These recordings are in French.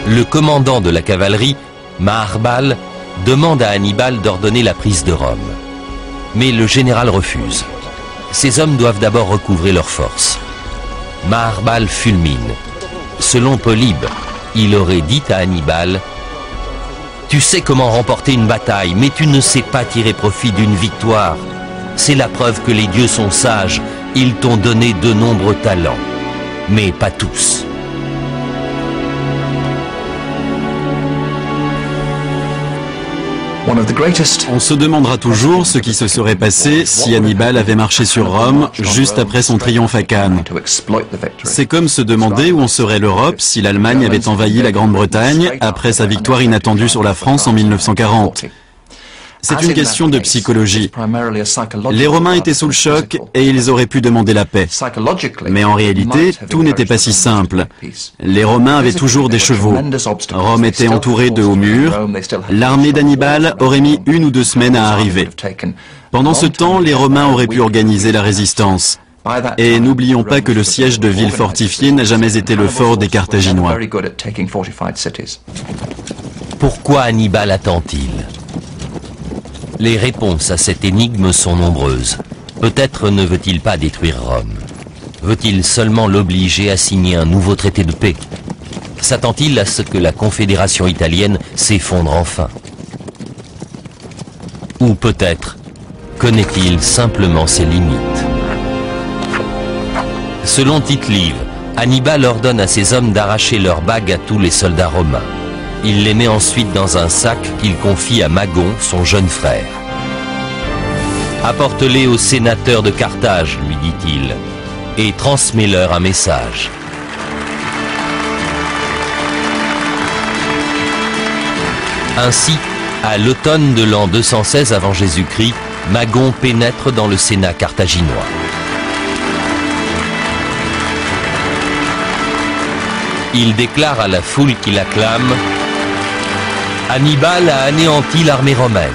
le commandant de la cavalerie, Maharbal, demande à Hannibal d'ordonner la prise de Rome. Mais le général refuse. Ces hommes doivent d'abord recouvrer leurs forces. Maharbal fulmine. Selon Polybe, il aurait dit à Hannibal: « Tu sais comment remporter une bataille, mais tu ne sais pas tirer profit d'une victoire. C'est la preuve que les dieux sont sages, ils t'ont donné de nombreux talents, mais pas tous. » On se demandera toujours ce qui se serait passé si Hannibal avait marché sur Rome juste après son triomphe à Cannes. C'est comme se demander où en serait l'Europe si l'Allemagne avait envahi la Grande-Bretagne après sa victoire inattendue sur la France en 1940. C'est une question de psychologie. Les Romains étaient sous le choc et ils auraient pu demander la paix. Mais en réalité, tout n'était pas si simple. Les Romains avaient toujours des chevaux. Rome était entourée de hauts murs. L'armée d'Hannibal aurait mis 1 ou 2 semaines à arriver. Pendant ce temps, les Romains auraient pu organiser la résistance. Et n'oublions pas que le siège de villes fortifiées n'a jamais été le fort des Carthaginois. Pourquoi Hannibal attend-il ? Les réponses à cette énigme sont nombreuses. Peut-être ne veut-il pas détruire Rome. Veut-il seulement l'obliger à signer un nouveau traité de paix? S'attend-il à ce que la Confédération italienne s'effondre enfin? Ou peut-être connaît-il simplement ses limites? Selon Tite-Live, Hannibal ordonne à ses hommes d'arracher leurs bagues à tous les soldats romains. Il les met ensuite dans un sac qu'il confie à Magon, son jeune frère. « Apporte-les au sénateur de Carthage, lui dit-il, et transmets-leur un message. » Ainsi, à l'automne de l'an 216 avant Jésus-Christ, Magon pénètre dans le Sénat carthaginois. Il déclare à la foule qui l'acclame: « Hannibal a anéanti l'armée romaine.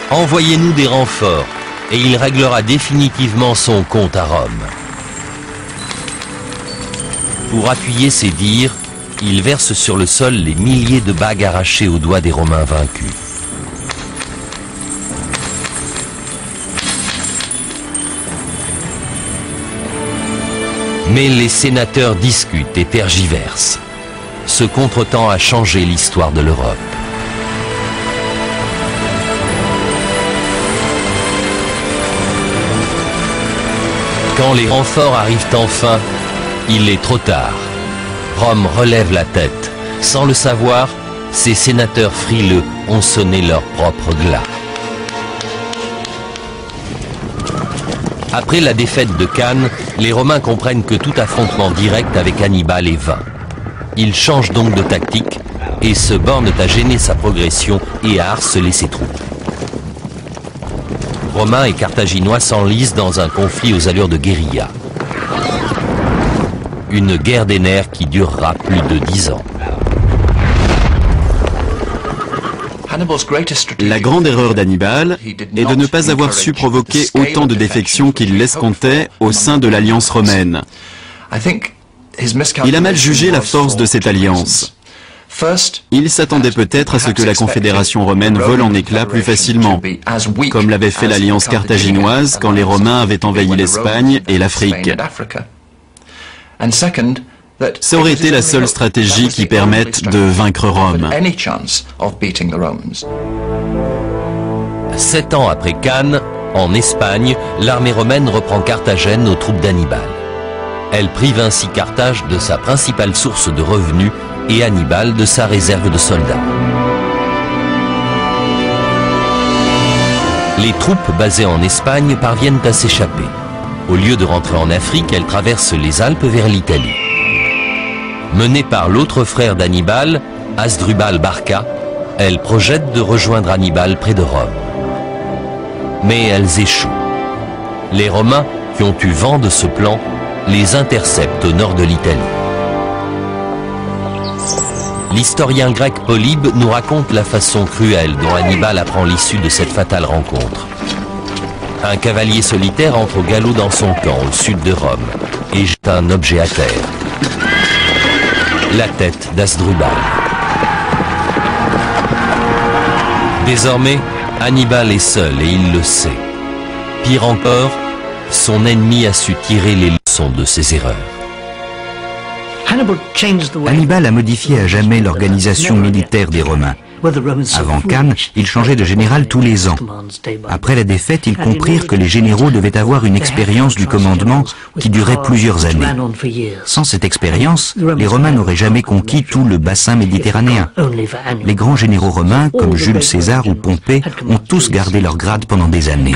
Envoyez-nous des renforts et il réglera définitivement son compte à Rome. » Pour appuyer ses dires, il verse sur le sol les milliers de bagues arrachées aux doigts des Romains vaincus. Mais les sénateurs discutent et tergiversent. Ce contretemps a changé l'histoire de l'Europe. Quand les renforts arrivent enfin, il est trop tard. Rome relève la tête. Sans le savoir, ces sénateurs frileux ont sonné leur propre glas. Après la défaite de Cannes, les Romains comprennent que tout affrontement direct avec Hannibal est vain. Ils changent donc de tactique et se bornent à gêner sa progression et à harceler ses troupes. Romains et Carthaginois s'enlisent dans un conflit aux allures de guérilla. Une guerre des nerfs qui durera plus de 10 ans. La grande erreur d'Hannibal est de ne pas avoir su provoquer autant de défections qu'il l'escomptait au sein de l'alliance romaine. Il a mal jugé la force de cette alliance. Il s'attendait peut-être à ce que la Confédération romaine vole en éclats plus facilement, comme l'avait fait l'alliance carthaginoise quand les Romains avaient envahi l'Espagne et l'Afrique. Ça aurait été la seule stratégie qui permette de vaincre Rome. 7 ans après Cannes, en Espagne, l'armée romaine reprend Carthagène aux troupes d'Hannibal. Elle prive ainsi Carthage de sa principale source de revenus et Hannibal de sa réserve de soldats. Les troupes basées en Espagne parviennent à s'échapper. Au lieu de rentrer en Afrique, elles traversent les Alpes vers l'Italie. Menée par l'autre frère d'Hannibal, Hasdrubal Barca, elles projettent de rejoindre Hannibal près de Rome. Mais elles échouent. Les Romains, qui ont eu vent de ce plan, les interceptent au nord de l'Italie. L'historien grec Polybe nous raconte la façon cruelle dont Hannibal apprend l'issue de cette fatale rencontre. Un cavalier solitaire entre au galop dans son camp au sud de Rome et jette un objet à terre. La tête d'Hasdrubal. Désormais, Hannibal est seul et il le sait. Pire encore, son ennemi a su tirer les leçons de ses erreurs. Hannibal a modifié à jamais l'organisation militaire des Romains. Avant Cannes, il changeait de général tous les ans. Après la défaite, ils comprirent que les généraux devaient avoir une expérience du commandement qui durait plusieurs années. Sans cette expérience, les Romains n'auraient jamais conquis tout le bassin méditerranéen. Les grands généraux romains, comme Jules César ou Pompée, ont tous gardé leur grade pendant des années.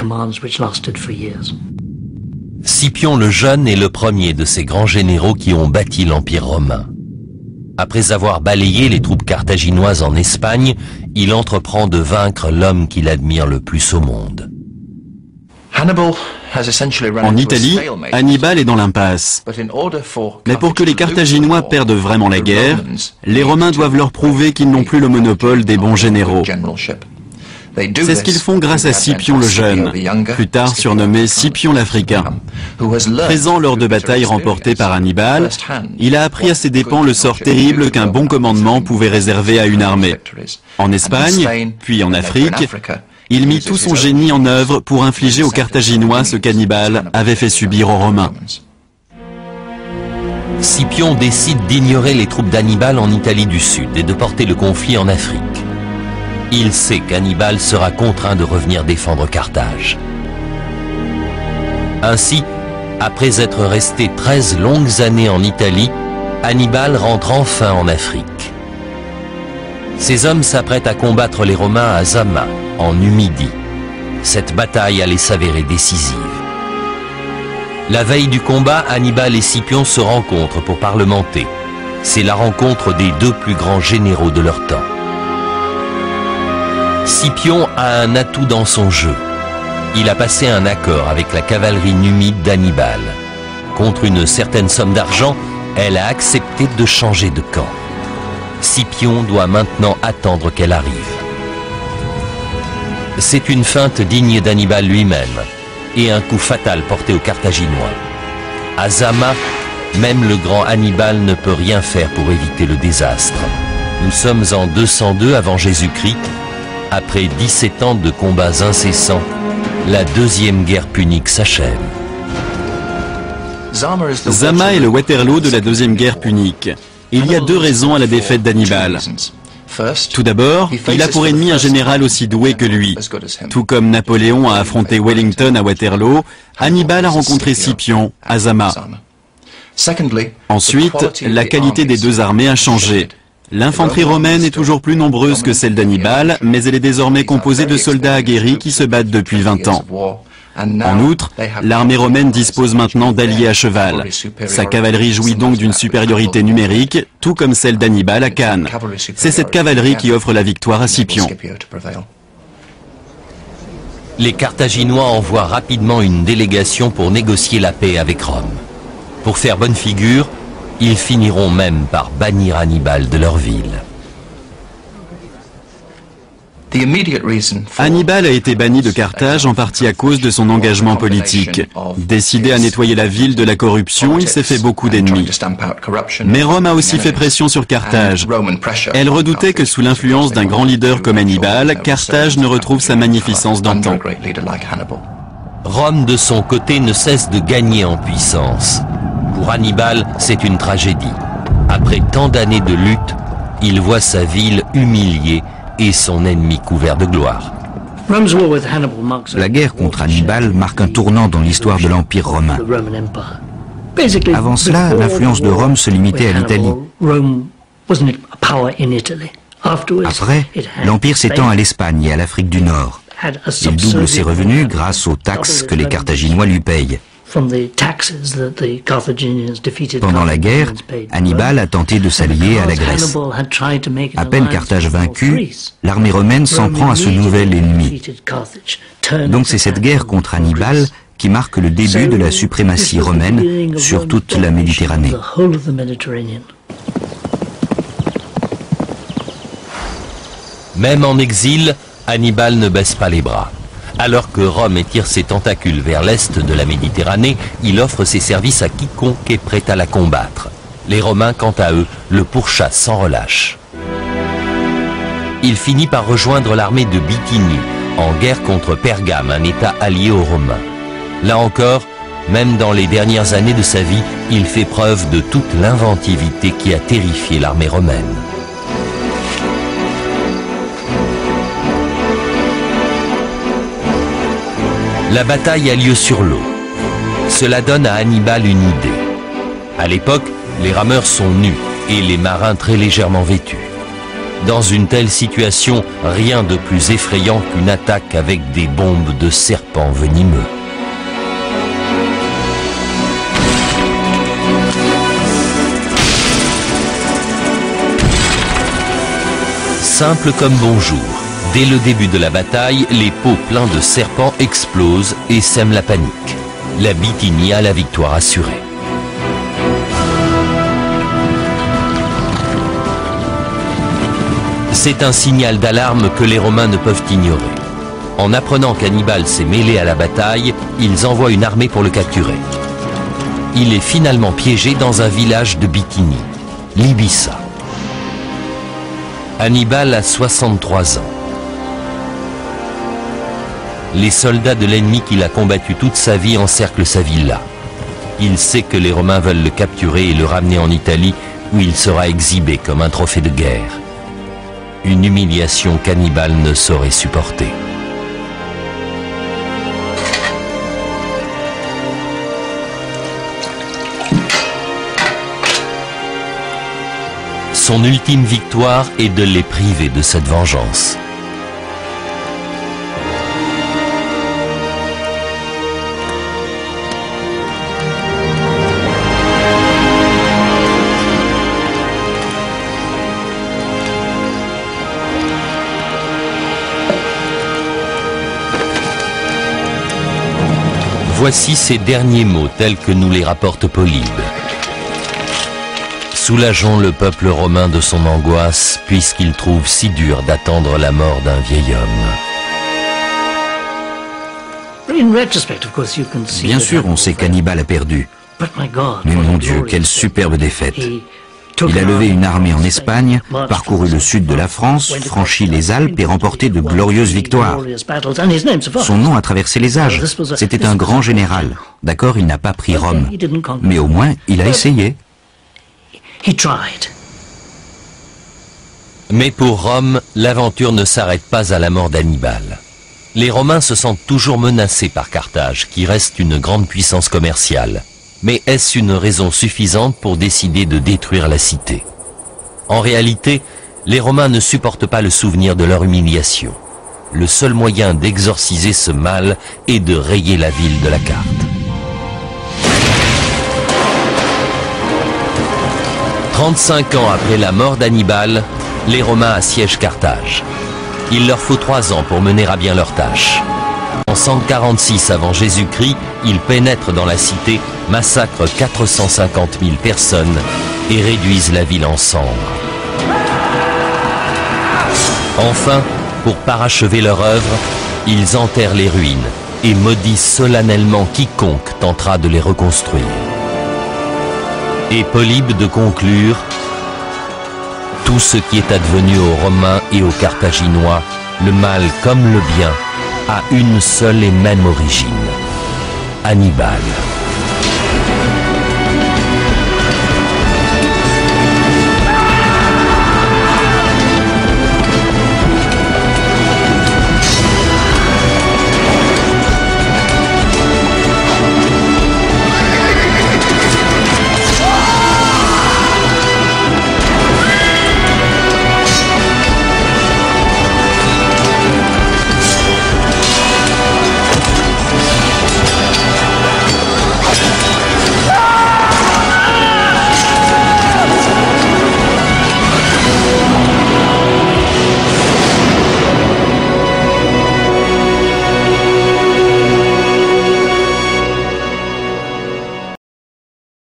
Scipion le Jeune est le premier de ces grands généraux qui ont bâti l'Empire romain. Après avoir balayé les troupes carthaginoises en Espagne, il entreprend de vaincre l'homme qu'il admire le plus au monde. En Italie, Hannibal est dans l'impasse. Mais pour que les Carthaginois perdent vraiment la guerre, les Romains doivent leur prouver qu'ils n'ont plus le monopole des bons généraux. C'est ce qu'ils font grâce à Scipion le Jeune, plus tard surnommé Scipion l'Africain. Présent lors de batailles remportées par Hannibal, il a appris à ses dépens le sort terrible qu'un bon commandement pouvait réserver à une armée. En Espagne, puis en Afrique, il mit tout son génie en œuvre pour infliger aux Carthaginois ce qu'Hannibal avait fait subir aux Romains. Scipion décide d'ignorer les troupes d'Hannibal en Italie du Sud et de porter le conflit en Afrique. Il sait qu'Hannibal sera contraint de revenir défendre Carthage. Ainsi, après être resté 13 longues années en Italie, Hannibal rentre enfin en Afrique. Ses hommes s'apprêtent à combattre les Romains à Zama, en Numidie. Cette bataille allait s'avérer décisive. La veille du combat, Hannibal et Scipion se rencontrent pour parlementer. C'est la rencontre des deux plus grands généraux de leur temps. Scipion a un atout dans son jeu. Il a passé un accord avec la cavalerie numide d'Hannibal. Contre une certaine somme d'argent, elle a accepté de changer de camp. Scipion doit maintenant attendre qu'elle arrive. C'est une feinte digne d'Hannibal lui-même et un coup fatal porté aux Carthaginois. À Zama, même le grand Hannibal ne peut rien faire pour éviter le désastre. Nous sommes en 202 avant Jésus-Christ. Après 17 ans de combats incessants, la deuxième guerre punique s'achève. Zama est le Waterloo de la deuxième guerre punique. Il y a deux raisons à la défaite d'Hannibal. Tout d'abord, il a pour ennemi un général aussi doué que lui. Tout comme Napoléon a affronté Wellington à Waterloo, Hannibal a rencontré Scipion à Zama. Ensuite, la qualité des deux armées a changé. L'infanterie romaine est toujours plus nombreuse que celle d'Hannibal, mais elle est désormais composée de soldats aguerris qui se battent depuis 20 ans. En outre, l'armée romaine dispose maintenant d'alliés à cheval. Sa cavalerie jouit donc d'une supériorité numérique, tout comme celle d'Hannibal à Cannes. C'est cette cavalerie qui offre la victoire à Scipion. Les Carthaginois envoient rapidement une délégation pour négocier la paix avec Rome. Pour faire bonne figure, ils finiront même par bannir Hannibal de leur ville. Hannibal a été banni de Carthage en partie à cause de son engagement politique. Décidé à nettoyer la ville de la corruption, il s'est fait beaucoup d'ennemis. Mais Rome a aussi fait pression sur Carthage. Elle redoutait que sous l'influence d'un grand leader comme Hannibal, Carthage ne retrouve sa magnificence d'antan. Rome, de son côté, ne cesse de gagner en puissance. Pour Hannibal, c'est une tragédie. Après tant d'années de lutte, il voit sa ville humiliée et son ennemi couvert de gloire. La guerre contre Hannibal marque un tournant dans l'histoire de l'Empire romain. Avant cela, l'influence de Rome se limitait à l'Italie. Après, l'Empire s'étend à l'Espagne et à l'Afrique du Nord. Il double ses revenus grâce aux taxes que les Carthaginois lui payent. Pendant la guerre, Hannibal a tenté de s'allier à la Grèce. À peine Carthage vaincue, l'armée romaine s'en prend à ce nouvel ennemi. Donc c'est cette guerre contre Hannibal qui marque le début de la suprématie romaine sur toute la Méditerranée. Même en exil, Hannibal ne baisse pas les bras. Alors que Rome étire ses tentacules vers l'est de la Méditerranée, il offre ses services à quiconque est prêt à la combattre. Les Romains, quant à eux, le pourchassent sans relâche. il finit par rejoindre l'armée de Bithynie, en guerre contre Pergame, un État allié aux Romains. Là encore, même dans les dernières années de sa vie, il fait preuve de toute l'inventivité qui a terrifié l'armée romaine. La bataille a lieu sur l'eau. Cela donne à Hannibal une idée. À l'époque, les rameurs sont nus et les marins très légèrement vêtus. Dans une telle situation, rien de plus effrayant qu'une attaque avec des bombes de serpents venimeux. Simple comme bonjour. Dès le début de la bataille, les pots pleins de serpents explosent et sèment la panique. La Bithynie a la victoire assurée. C'est un signal d'alarme que les Romains ne peuvent ignorer. En apprenant qu'Hannibal s'est mêlé à la bataille, ils envoient une armée pour le capturer. Il est finalement piégé dans un village de Bithynie, Libissa. Hannibal a 63 ans. Les soldats de l'ennemi qu'il a combattu toute sa vie encerclent sa villa. Il sait que les Romains veulent le capturer et le ramener en Italie, où il sera exhibé comme un trophée de guerre. Une humiliation qu'Hannibal ne saurait supporter. Son ultime victoire est de les priver de cette vengeance. Voici ces derniers mots tels que nous les rapporte Polybe. Soulageons le peuple romain de son angoisse, puisqu'il trouve si dur d'attendre la mort d'un vieil homme. Bien sûr, on sait qu'Hannibal a perdu. Mais mon Dieu, quelle superbe défaite. Il a levé une armée en Espagne, parcouru le sud de la France, franchi les Alpes et remporté de glorieuses victoires. Son nom a traversé les âges. C'était un grand général. D'accord, il n'a pas pris Rome. Mais au moins, il a essayé. Mais pour Rome, l'aventure ne s'arrête pas à la mort d'Hannibal. Les Romains se sentent toujours menacés par Carthage, qui reste une grande puissance commerciale. Mais est-ce une raison suffisante pour décider de détruire la cité? En réalité, les Romains ne supportent pas le souvenir de leur humiliation. Le seul moyen d'exorciser ce mal est de rayer la ville de la carte. « 35 ans après la mort d'Hannibal, les Romains assiègent Carthage. Il leur faut 3 ans pour mener à bien leur tâche. En 146 avant Jésus-Christ, ils pénètrent dans la cité, massacrent 450 000 personnes et réduisent la ville en cendres. Enfin, pour parachever leur œuvre, ils enterrent les ruines et maudissent solennellement quiconque tentera de les reconstruire. Et Polybe de conclure: tout ce qui est advenu aux Romains et aux Carthaginois, le mal comme le bien, a une seule et même origine: Hannibal.